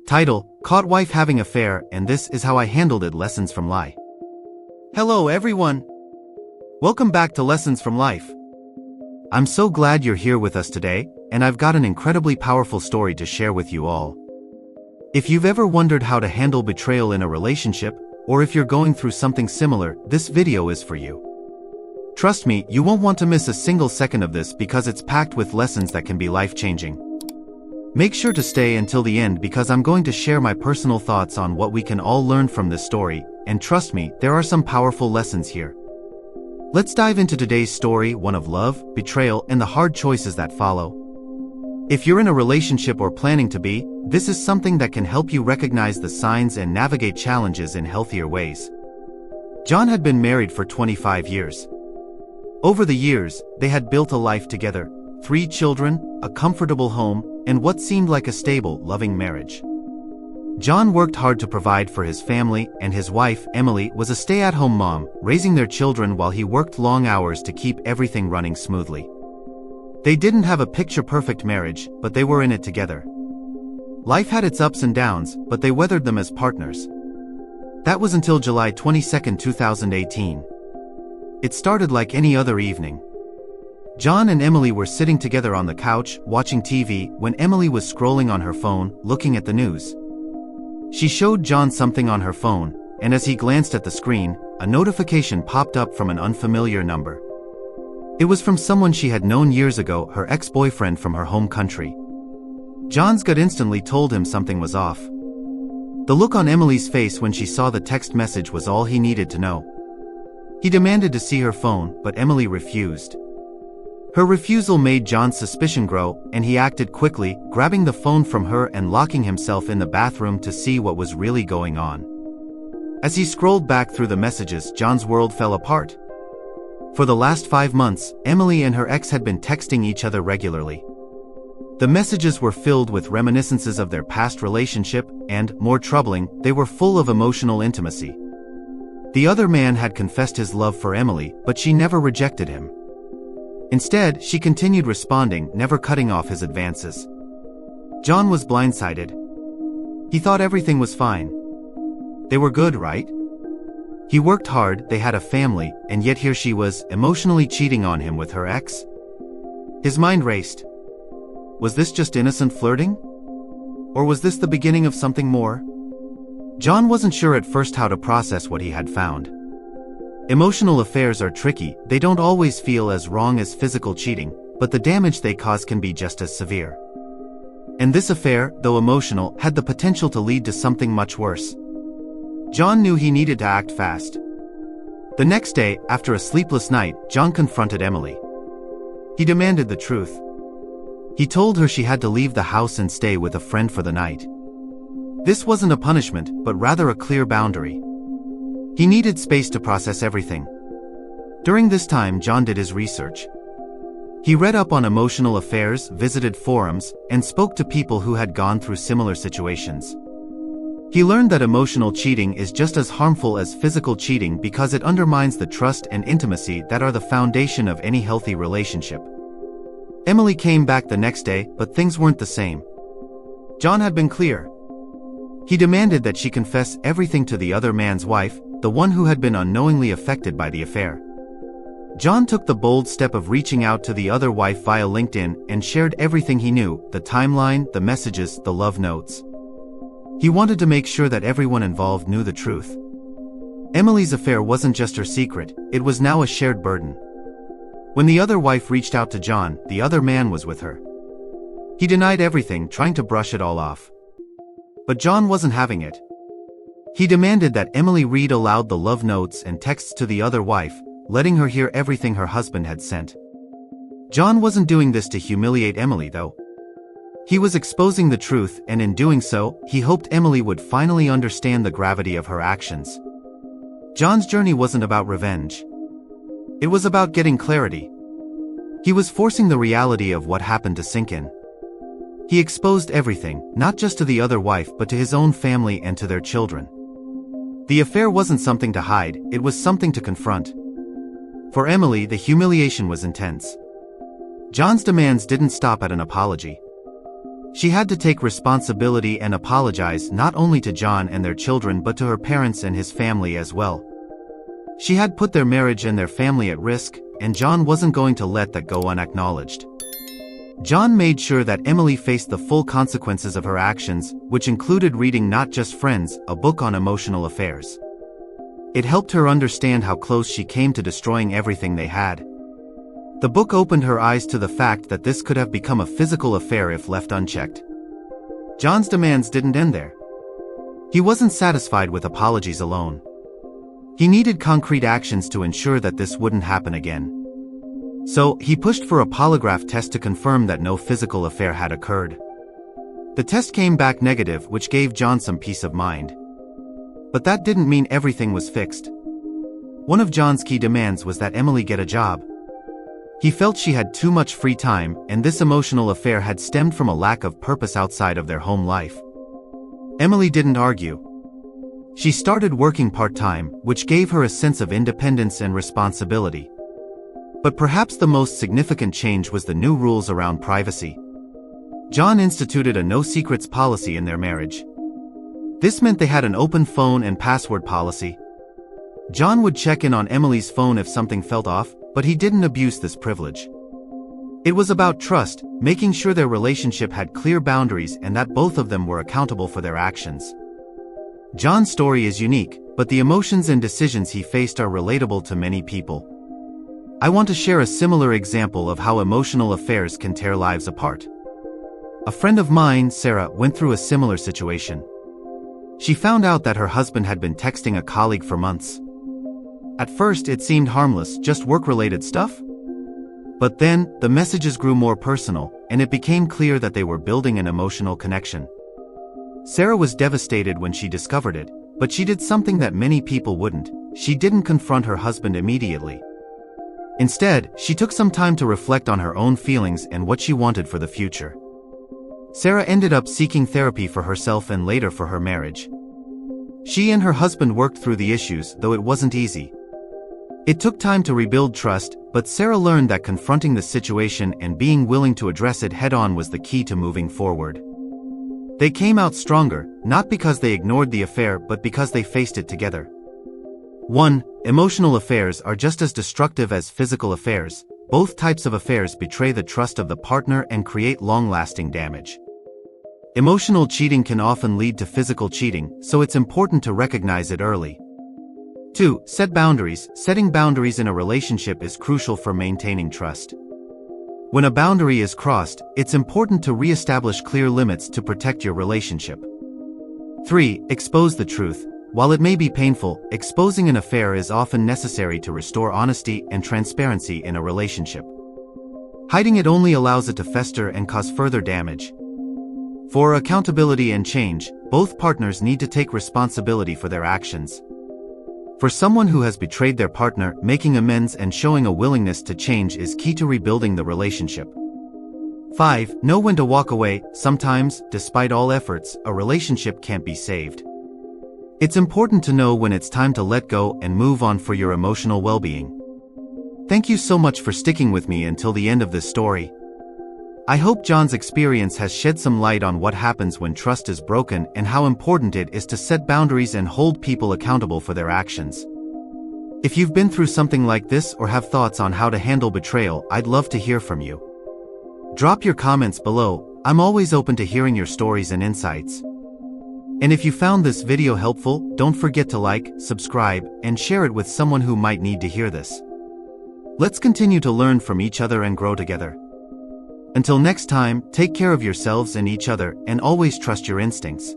Title: Caught Wife Having Affair, and This Is How I Handled It. Lessons from Lie. Hello everyone! Welcome back to Lessons from Life. I'm so glad you're here with us today, and I've got an incredibly powerful story to share with you all. If you've ever wondered how to handle betrayal in a relationship, or if you're going through something similar, this video is for you. Trust me, you won't want to miss a single second of this because it's packed with lessons that can be life-changing. Make sure to stay until the end because I'm going to share my personal thoughts on what we can all learn from this story, and trust me, there are some powerful lessons here. Let's dive into today's story, one of love, betrayal, and the hard choices that follow. If you're in a relationship or planning to be, this is something that can help you recognize the signs and navigate challenges in healthier ways. John had been married for 25 years. Over the years, they had built a life together, 3 children, a comfortable home, and what seemed like a stable, loving marriage. John worked hard to provide for his family, and his wife, Emily, was a stay-at-home mom, raising their children while he worked long hours to keep everything running smoothly. They didn't have a picture-perfect marriage, but they were in it together. Life had its ups and downs, but they weathered them as partners. That was until July 22, 2018. It started like any other evening. John and Emily were sitting together on the couch, watching TV, when Emily was scrolling on her phone, looking at the news. She showed John something on her phone, and as he glanced at the screen, a notification popped up from an unfamiliar number. It was from someone she had known years ago, her ex-boyfriend from her home country. John's gut instantly told him something was off. The look on Emily's face when she saw the text message was all he needed to know. He demanded to see her phone, but Emily refused. Her refusal made John's suspicion grow, and he acted quickly, grabbing the phone from her and locking himself in the bathroom to see what was really going on. As he scrolled back through the messages, John's world fell apart. For the last 5 months, Emily and her ex had been texting each other regularly. The messages were filled with reminiscences of their past relationship, and, more troubling, they were full of emotional intimacy. The other man had confessed his love for Emily, but she never rejected him. Instead, she continued responding, never cutting off his advances. John was blindsided. He thought everything was fine. They were good, right? He worked hard, they had a family, and yet here she was, emotionally cheating on him with her ex. His mind raced. Was this just innocent flirting? Or was this the beginning of something more? John wasn't sure at first how to process what he had found. Emotional affairs are tricky, they don't always feel as wrong as physical cheating, but the damage they cause can be just as severe. And this affair, though emotional, had the potential to lead to something much worse. John knew he needed to act fast. The next day, after a sleepless night, John confronted Emily. He demanded the truth. He told her she had to leave the house and stay with a friend for the night. This wasn't a punishment, but rather a clear boundary. He needed space to process everything. During this time, John did his research. He read up on emotional affairs, visited forums, and spoke to people who had gone through similar situations. He learned that emotional cheating is just as harmful as physical cheating because it undermines the trust and intimacy that are the foundation of any healthy relationship. Emily came back the next day, but things weren't the same. John had been clear. He demanded that she confess everything to the other man's wife, the one who had been unknowingly affected by the affair. John took the bold step of reaching out to the other wife via LinkedIn and shared everything he knew, the timeline, the messages, the love notes. He wanted to make sure that everyone involved knew the truth. Emily's affair wasn't just her secret, it was now a shared burden. When the other wife reached out to John, the other man was with her. He denied everything, trying to brush it all off. But John wasn't having it. He demanded that Emily read aloud the love notes and texts to the other wife, letting her hear everything her husband had sent. John wasn't doing this to humiliate Emily, though. He was exposing the truth, and in doing so, he hoped Emily would finally understand the gravity of her actions. John's journey wasn't about revenge. It was about getting clarity. He was forcing the reality of what happened to sink in. He exposed everything, not just to the other wife but to his own family and to their children. The affair wasn't something to hide, it was something to confront. For Emily, the humiliation was intense. John's demands didn't stop at an apology. She had to take responsibility and apologize not only to John and their children but to her parents and his family as well. She had put their marriage and their family at risk, and John wasn't going to let that go unacknowledged. John made sure that Emily faced the full consequences of her actions, which included reading Not Just Friends, a book on emotional affairs. It helped her understand how close she came to destroying everything they had. The book opened her eyes to the fact that this could have become a physical affair if left unchecked. John's demands didn't end there. He wasn't satisfied with apologies alone. He needed concrete actions to ensure that this wouldn't happen again. So, he pushed for a polygraph test to confirm that no physical affair had occurred. The test came back negative, which gave John some peace of mind. But that didn't mean everything was fixed. One of John's key demands was that Emily get a job. He felt she had too much free time, and this emotional affair had stemmed from a lack of purpose outside of their home life. Emily didn't argue. She started working part-time, which gave her a sense of independence and responsibility. But perhaps the most significant change was the new rules around privacy. John instituted a no-secrets policy in their marriage. This meant they had an open phone and password policy. John would check in on Emily's phone if something felt off, but he didn't abuse this privilege. It was about trust, making sure their relationship had clear boundaries and that both of them were accountable for their actions. John's story is unique, but the emotions and decisions he faced are relatable to many people. I want to share a similar example of how emotional affairs can tear lives apart. A friend of mine, Sarah, went through a similar situation. She found out that her husband had been texting a colleague for months. At first it seemed harmless, just work-related stuff. But then, the messages grew more personal, and it became clear that they were building an emotional connection. Sarah was devastated when she discovered it, but she did something that many people wouldn't. She didn't confront her husband immediately. Instead, she took some time to reflect on her own feelings and what she wanted for the future. Sarah ended up seeking therapy for herself and later for her marriage. She and her husband worked through the issues, though it wasn't easy. It took time to rebuild trust, but Sarah learned that confronting the situation and being willing to address it head-on was the key to moving forward. They came out stronger, not because they ignored the affair but because they faced it together. 1. Emotional affairs are just as destructive as physical affairs. Both types of affairs betray the trust of the partner and create long-lasting damage. Emotional cheating can often lead to physical cheating, so it's important to recognize it early. 2. Set boundaries. Setting boundaries in a relationship is crucial for maintaining trust. When a boundary is crossed, it's important to re-establish clear limits to protect your relationship. 3. Expose the truth. While it may be painful, exposing an affair is often necessary to restore honesty and transparency in a relationship. Hiding it only allows it to fester and cause further damage. For accountability and change, both partners need to take responsibility for their actions. For someone who has betrayed their partner, making amends and showing a willingness to change is key to rebuilding the relationship. 5. Know when to walk away. Sometimes, despite all efforts, a relationship can't be saved. It's important to know when it's time to let go and move on for your emotional well-being. Thank you so much for sticking with me until the end of this story. I hope John's experience has shed some light on what happens when trust is broken and how important it is to set boundaries and hold people accountable for their actions. If you've been through something like this or have thoughts on how to handle betrayal, I'd love to hear from you. Drop your comments below. I'm always open to hearing your stories and insights. And if you found this video helpful, don't forget to like, subscribe, and share it with someone who might need to hear this. Let's continue to learn from each other and grow together. Until next time, take care of yourselves and each other, and always trust your instincts.